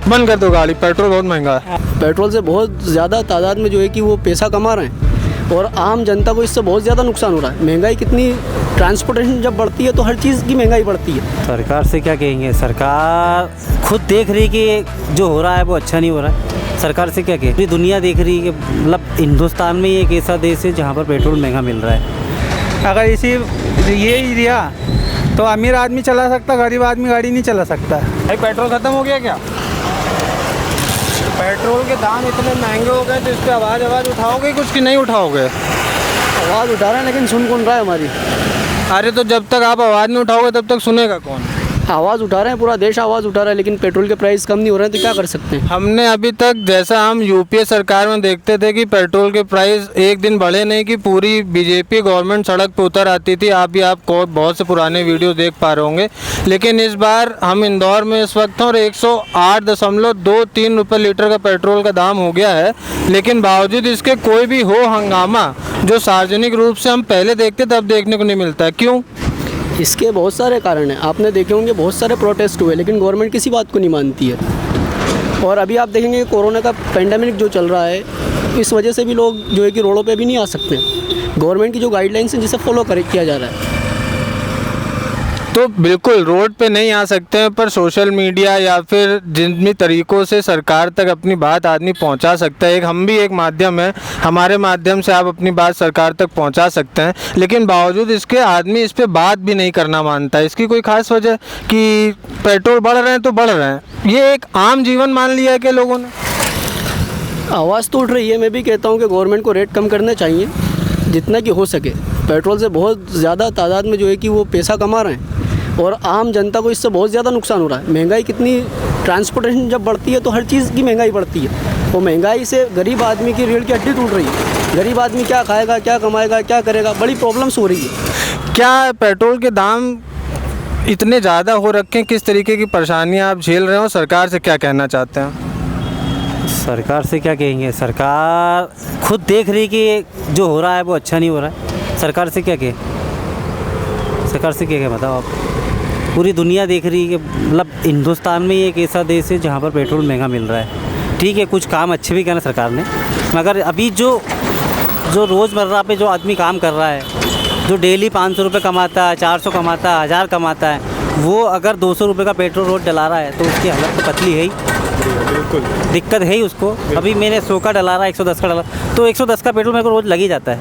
बंद कर दो गाड़ी, पेट्रोल बहुत महंगा है। पेट्रोल से बहुत ज़्यादा तादाद में जो है कि वो पैसा कमा रहे हैं और आम जनता को इससे बहुत ज़्यादा नुकसान हो रहा है। महंगाई कितनी, ट्रांसपोर्टेशन जब बढ़ती है तो हर चीज़ की महंगाई बढ़ती है। सरकार से क्या कहेंगे, सरकार खुद देख रही कि जो हो रहा है वो अच्छा नहीं हो रहा है। सरकार से क्या कहें, पूरी दुनिया देख रही है कि मतलब हिंदुस्तान में एक ऐसा देश है जहाँ पर पेट्रोल महंगा मिल रहा है। अगर ये ही रिया तो अमीर आदमी चला सकता, गरीब आदमी गाड़ी नहीं चला सकता। भाई पेट्रोल ख़त्म हो गया क्या? पेट्रोल के दाम इतने महंगे हो गए तो इस पर आवाज़ उठाओगे कुछ कि नहीं उठाओगे? आवाज़ उठा रहे हैं लेकिन सुन कौन रहा है हमारी। अरे तो जब तक आप आवाज़ नहीं उठाओगे तब तक सुनेगा कौन? आवाज़ उठा रहे हैं, पूरा देश आवाज़ उठा रहा है, लेकिन पेट्रोल के प्राइस कम नहीं हो रहे हैं तो क्या कर सकते हैं। हमने अभी तक, जैसा हम यूपीए सरकार में देखते थे कि पेट्रोल के प्राइस एक दिन बढ़े नहीं कि पूरी बीजेपी गवर्नमेंट सड़क पर उतर आती थी। आप बहुत से पुराने वीडियो देख पा रहे होंगे। लेकिन इस बार हम इंदौर में इस वक्त हैं और 108.23 रुपये लीटर का पेट्रोल का दाम हो गया है। लेकिन बावजूद इसके कोई भी हो हंगामा जो सार्वजनिक रूप से हम पहले देखते तब देखने को नहीं मिलता है। क्यों? इसके बहुत सारे कारण हैं। आपने देखे होंगे बहुत सारे प्रोटेस्ट हुए लेकिन गवर्नमेंट किसी बात को नहीं मानती है। और अभी आप देखेंगे कोरोना का पेंडेमिक जो चल रहा है, इस वजह से भी लोग जो है कि रोडों पे भी नहीं आ सकते। गवर्नमेंट की जो गाइडलाइंस हैं जिसे फॉलो किया जा रहा है, तो बिल्कुल रोड पे नहीं आ सकते हैं, पर सोशल मीडिया या फिर जिन भी तरीक़ों से सरकार तक अपनी बात आदमी पहुंचा सकता है। हम भी एक माध्यम है, हमारे माध्यम से आप अपनी बात सरकार तक पहुंचा सकते हैं। लेकिन बावजूद इसके आदमी इस पे बात भी नहीं करना मानता है। इसकी कोई ख़ास वजह कि पेट्रोल बढ़ रहे हैं तो बढ़ रहे हैं, ये एक आम जीवन मान लिया है कि लोगों ने। आवाज़ तो उठ रही है। मैं भी कहता हूँ कि गवर्नमेंट को रेट कम करने चाहिए जितना कि हो सके। पेट्रोल से बहुत ज़्यादा तादाद में जो है कि वो पैसा कमा रहे हैं और आम जनता को इससे बहुत ज़्यादा नुकसान हो रहा है। महंगाई कितनी, ट्रांसपोर्टेशन जब बढ़ती है तो हर चीज़ की महंगाई बढ़ती है। वो महंगाई से गरीब आदमी की रीढ़ की हड्डी टूट रही है। गरीब आदमी क्या खाएगा, क्या कमाएगा, क्या करेगा, बड़ी प्रॉब्लम्स हो रही है। क्या पेट्रोल के दाम इतने ज़्यादा हो रखे हैं, किस तरीके की परेशानियाँ आप झेल रहे हो, सरकार से क्या कहना चाहते हैं? सरकार से क्या कहेंगे, सरकार खुद देख रही कि जो हो रहा है वो अच्छा नहीं हो रहा है। सरकार से क्या कहें, सरकार से क्या कहें बताओ आप। पूरी दुनिया देख रही है कि मतलब हिंदुस्तान में एक ऐसा देश है जहाँ पर पेट्रोल महंगा मिल रहा है। ठीक है, कुछ काम अच्छे भी करना सरकार ने, मगर अभी जो रोज़मर्रा पे जो आदमी काम कर रहा है, जो डेली 500 रुपये कमाता है, 400 कमाता है, 1000 कमाता है, वो अगर 200 रुपये का पेट्रोल रोज डला रहा है तो उसकी हालत तो पतली है ही। बिल्कुल दिक्कत है ही उसको। अभी मैंने 100 का डला रहा है, 110 का डला, तो 110 का पेट्रोल मेरे को रोज़ लग ही जाता है।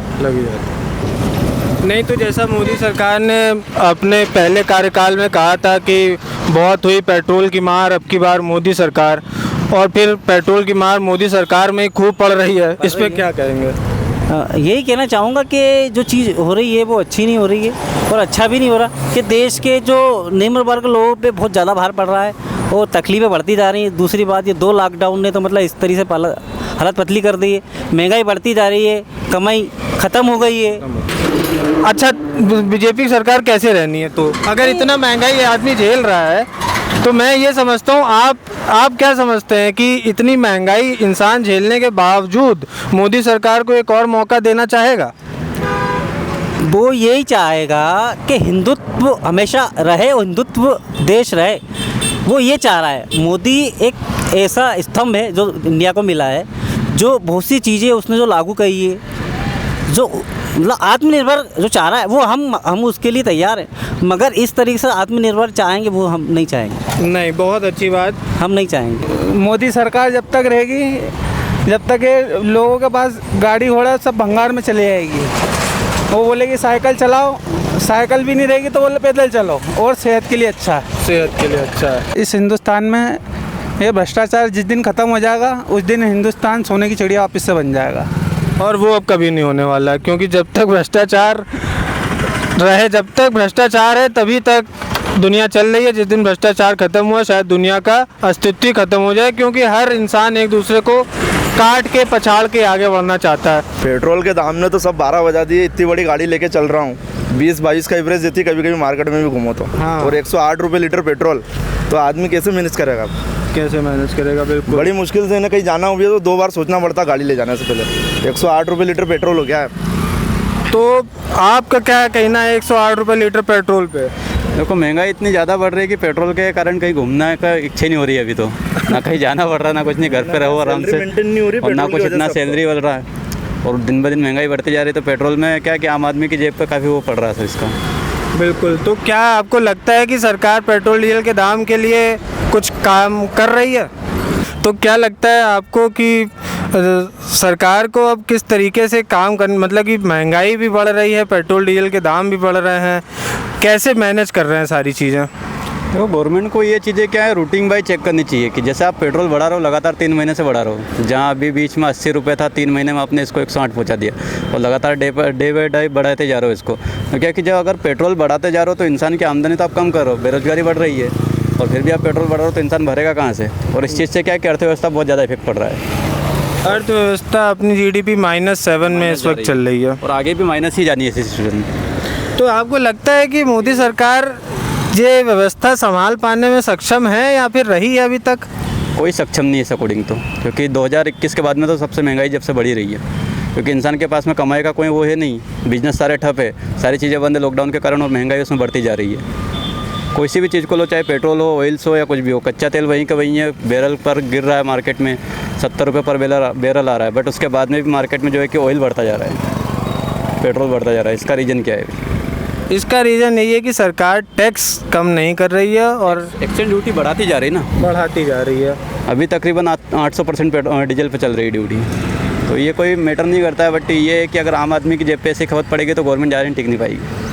नहीं तो जैसा मोदी सरकार ने अपने पहले कार्यकाल में कहा था कि बहुत हुई पेट्रोल की मार, अब की बार मोदी सरकार, और फिर पेट्रोल की मार मोदी सरकार में ही खूब पड़ रही है। इस पर क्या कहेंगे? यही कहना चाहूँगा कि जो चीज़ हो रही है वो अच्छी नहीं हो रही है और अच्छा भी नहीं हो रहा कि देश के जो निम्न वर्ग लोगों पे बहुत ज़्यादा भार पड़ रहा है और तकलीफ़ें बढ़ती जा रही हैं। दूसरी बात, ये 2 लॉकडाउन ने तो मतलब इस तरीके से हालत पतली कर दी है। महंगाई बढ़ती जा रही है, कमाई ख़त्म हो गई है। अच्छा, बीजेपी की सरकार कैसे रहनी है? तो अगर इतना महंगाई आदमी झेल रहा है तो मैं ये समझता हूँ, आप क्या समझते हैं कि इतनी महंगाई इंसान झेलने के बावजूद मोदी सरकार को एक और मौका देना चाहेगा? वो यही चाहेगा कि हिंदुत्व हमेशा रहे और हिंदुत्व देश रहे। वो ये चाह रहा है। मोदी एक ऐसा स्तंभ है जो इंडिया को मिला है, जो बहुत सी चीज़ें उसने जो लागू की है, जो मतलब आत्मनिर्भर जो चाह रहा है, वो हम उसके लिए तैयार हैं। मगर इस तरीके से आत्मनिर्भर चाहेंगे वो हम नहीं चाहेंगे। नहीं, बहुत अच्छी बात, हम नहीं चाहेंगे। मोदी सरकार जब तक रहेगी, जब तक ये लोगों के पास गाड़ी घोड़ा सब भंगार में चली जाएगी। वो बोलेगी साइकिल चलाओ, साइकिल भी नहीं रहेगी तो बोले पैदल चलो, और सेहत के लिए अच्छा है। सेहत के लिए अच्छा है। इस हिंदुस्तान में ये भ्रष्टाचार जिस दिन ख़त्म हो जाएगा उस दिन हिंदुस्तान सोने की चिड़िया वापस से बन जाएगा। और वो अब कभी नहीं होने वाला है, क्योंकि जब तक भ्रष्टाचार रहे, जब तक भ्रष्टाचार है तभी तक दुनिया चल रही है। जिस दिन भ्रष्टाचार खत्म हुआ शायद दुनिया का अस्तित्व ही खत्म हो जाए, क्योंकि हर इंसान एक दूसरे को काट के पछाड़ के आगे बढ़ना चाहता है। पेट्रोल के दाम ने तो सब 12 बजा दिए। इतनी बड़ी गाड़ी लेके चल रहा हूँ, 20-22 का एवरेज देती, कभी कभी मार्केट में भी घूमो तो। हाँ। और 108 रुपये लीटर पेट्रोल, तो आदमी कैसे मैनेज करेगा? कैसे मैनेज करेगा? बिल्कुल बड़ी मुश्किल से इन्हें कहीं जाना हो भी तो 2 बार सोचना पड़ता गाड़ी ले जाने से पहले। 108 रुपये लीटर पेट्रोल हो गया है। तो आपका क्या कहना है 108 रुपये लीटर पेट्रोल पे? देखो महंगाई इतनी ज़्यादा बढ़ रही है कि पेट्रोल के कारण कहीं घूमना का इच्छा नहीं हो रही है अभी तो। ना कहीं जाना पड़ रहा, ना कुछ नहीं, घर पे रहो आराम से, मेंटेन नहीं हो रही और ना पेट्रोल कुछ की वजह इतना से। सैलरी बढ़ रहा है और दिन ब दिन महंगाई बढ़ती जा रही है। तो पेट्रोल में क्या कि आम आदमी की जेब पे काफ़ी वो पड़ रहा है सर इसका। बिल्कुल। तो क्या आपको लगता है कि सरकार पेट्रोल डीजल के दाम के लिए कुछ काम कर रही है? तो क्या लगता है आपको कि सरकार को अब किस तरीके से काम कर, मतलब कि महंगाई भी बढ़ रही है, पेट्रोल डीजल के दाम भी बढ़ रहे हैं, कैसे मैनेज कर रहे हैं सारी चीज़ें? देखो गवर्नमेंट को ये चीज़ें क्या है, रूटीन बाई चेक करनी चाहिए कि जैसे आप पेट्रोल बढ़ा रहे हो लगातार 3 महीने से बढ़ा रहे हो, जहाँ अभी बीच में 80 रुपये था, 3 महीने में आपने इसको 108 पहुँचा दिया और लगातार डे बाई डे बढ़ाते जा रहे हो इसको। तो क्या कि जब अगर पेट्रोल बढ़ाते जा रहे हो तो इंसान की आमदनी तो आप कम कर रहे हो, बेरोजगारी बढ़ रही है, और फिर भी आप पेट्रोल बढ़ा रहे हो तो इंसान भरेगा कहाँ से? और इस चीज़ से क्या है कि अर्थव्यवस्था बहुत ज़्यादा इफेक्ट पड़ रहा है। अर्थव्यवस्था अपनी GDP -7 में इस वक्त चल रही है और आगे भी माइनस ही जानी है इस सिचुएशन में। तो आपको लगता है कि मोदी सरकार ये व्यवस्था संभाल पाने में सक्षम है या फिर रही है अभी तक? कोई सक्षम नहीं है इस अकॉर्डिंग तो, क्योंकि 2021 के बाद में तो सबसे महंगाई जब से बढ़ी रही है, क्योंकि इंसान के पास में कमाई का कोई वो है नहीं, बिजनेस सारे ठप है, सारी चीज़ें बंद है लॉकडाउन के कारण और महंगाई उसमें बढ़ती जा रही है। कोई सी भी चीज़ को लो, चाहे पेट्रोल हो, ऑयल्स हो या कुछ भी हो, कच्चा तेल वहीं का वहीं है, बैरल पर गिर रहा है मार्केट में, 70 रुपये पर बैरल आ रहा है, बट उसके बाद में भी मार्केट में जो है कि ऑयल बढ़ता जा रहा है, पेट्रोल बढ़ता जा रहा है। इसका रीज़न क्या है? इसका रीज़न यही है कि सरकार टैक्स कम नहीं कर रही है और एक्सचेंज ड्यूटी बढ़ाती जा रही है ना, बढ़ाती जा रही है। अभी तकरीबन 800% डीजल पे चल रही है ड्यूटी। तो ये कोई मैटर नहीं करता है, बट ये है कि अगर आम आदमी की जेब पे ऐसी खपत पड़ेगी तो गवर्नमेंट ज़्यादा टिक नहीं पाएगी।